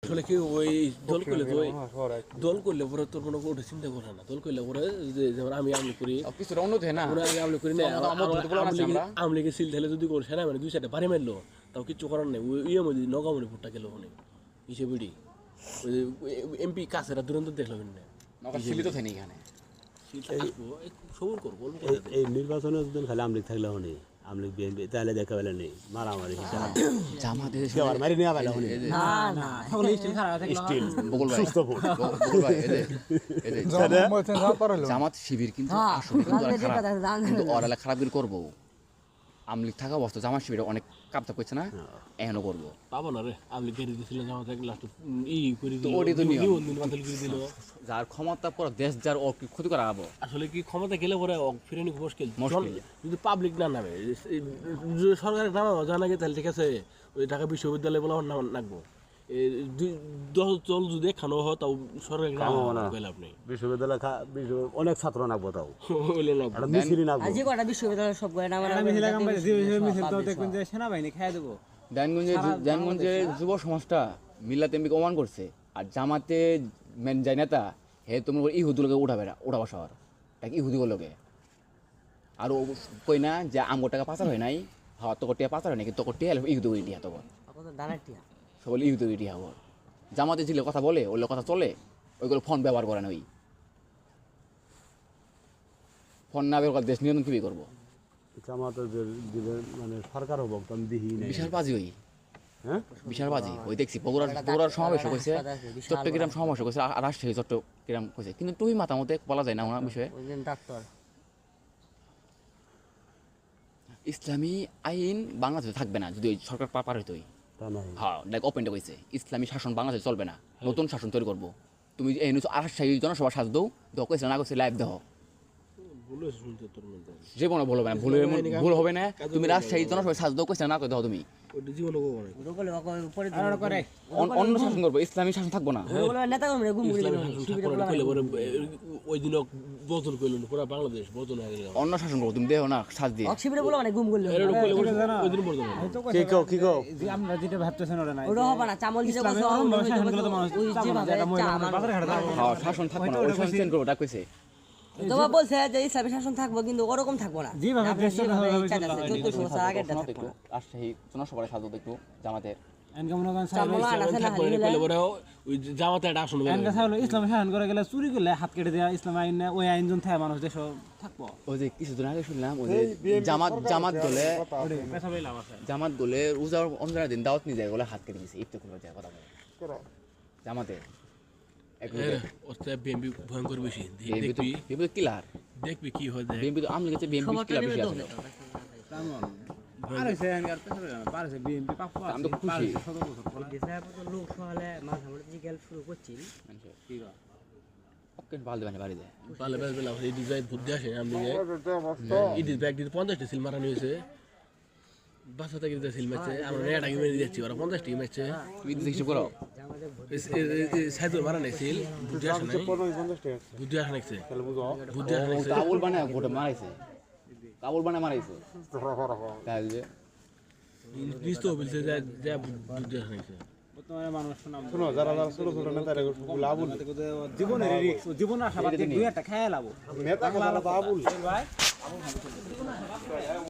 আসলে কি ওই দল করলে পরে তোর কোনো ওটা চিন্তা করে না দল করলে পরে যেমন আমি আমলি করি কিছুটা উন্নত হয় না আমি আমলি করি না আমলি কে সিল ঠেলে যদি করছে না মানে দুই সাইডে বাড়ি মারলো তাও কিচ্ছু করার নেই ওই মধ্যে নগামনি ভোটটা গেল ওখানে হিসেবে এমপি কাছেরা দুরন্ত দেখলো না সীমিত থাকি এখানে সবুর করবো এই নির্বাচনে যদি খালি আমলিগ থাকলে হনি আমলিগ বিএনপি তাহলে দেখা পেলে নেই মারামারি জামাতে মারি নেওয়া পেলে হনি জামাত শিবির কিন্তু আসলে কিন্তু ওরা খারাপ করবো আমলিগ থাকা অবস্থা জামাত শিবির অনেক কাপতা করছে না এখনো করবো পাবো না রে আমলিগ গেড়ে দিয়েছিলেন জামাত লাস্ট করে দিল যার ক্ষমতা পর দেশ যার ক্ষতি করা হবো আসলে কি ক্ষমতা গেলে পরে ফিরে নিতে মুশকিল যদি পাবলিক না নামে সরকারের নামাবো জানা গে তাহলে ঠিক আছে ওই ঢাকা বিশ্ববিদ্যালয় বলে নাম রাখবো 10 দল যদি খানো হয় তাও সরকারের নাম লাভ নেই বিশ্ববিদ্যালয় অনেক ছাত্র নাকবো তাও সেনাবাহিনী খেয়ে দেবো দেনগঞ্জে যুব সমাজটা মিল্লাত এমপি অমান করছে আর জামাতে মেন যায় নেতা হে তুমি ইহুদুলকে উঠাবা শহর তাকে ইহুদি লোকে আর ও কই না যে আমগো টাকা পাচার হয় নাই হ্যাঁ তোর টিয়া পাচার হয় নাকি তোর টিয়া ইহুদি করে টিয়া তখন সবাই ইহুদি করে টিয়া হবো জামাতে ছিল কথা বলে ওগুলো কথা চলে ওইগুলো ফোন ব্যবহার করে না ওই ফোন না ব্যবহার দেশ নিয়ন্ত্রণ কী করবো জামাতে মানে সরকার হবো আমি দেখি বিশাল বাজি ওই হ্যাঁ বিশাল বাজি ওই দেখছি বগুড়ার সমাবেশ হয়েছে চট্টগ্রাম সমাবেশ হয়েছে আর রাজশাহী চট্টগ্রাম হয়েছে কিন্তু তুই মাথা মতে বলা যায় না ওনার বিষয়ে ইসলামী আইন বাংলাদেশে থাকবে না যদি ওই সরকার পার হইতোই হ্যাঁ দেখ ওপেনটা কইছে ইসলামী শাসন বাংলাদেশে চলবে না নতুন শাসন তৈরি করবো তুমি এই রাজশাহী জনসভা সাজ দাও কইছে না কইছে লাইভ দেহ জীবনে ভুল হবে না ভুল হবে না তুমি রাজশাহী জনসভা সাজ দাও কইছে না কই দাও তুমি অন্য শাসন করবো ইসলামী শাসন থাকবো না অন্য শাসন করবো তুমি দেহ না সাজ দিয়ে আমরা যেটা ভাবতেছেন ওরা না শাসন থাকবো না ওই শাসন চেঞ্জ করবো ডাক কইছে তোমার বলছে যে ইসলামী শাসন থাকবো কিন্তু ওরকম থাকবো না রাজশাহী জনসভায় সাজো একটু জামাতের ইসলামী শাসন করে গেলে চুরি করলে হাত কেটে দেওয়া ইসলাম আইন ওই আইনজন থাকে মানুষ দেশ থাকবো ওই যে কিছুদিন আগে শুনলাম ওই যে জামাত দলে রোজার রমজানের দিন দাওয়াত নিয়ে যায় বলে হাত কেটে গেছে ইফতার করবে যায় কথা বলে জামাতে ভয়ঙ্কর বেশি কিলার দেখবি কি হয় বিএনপি তো আমলি কাছে বিএনপি কিলার বেশি আছে বাসা থেকে সিল মারছে আমরা নেটাকে মেরে যাচ্ছি ওরা 50টি মারছে সাইদুর মারা নাই সিল বুদ্ধি আসে নাই কাবুল বানায় ভোটে মারাইছে কাবুল বানায় মারাইছে তাহলে নিশ্চিত বলছে যে বুদ্ধি আসে নাই জীবন আশাবাদ দুই একটা খেয়ে লাভ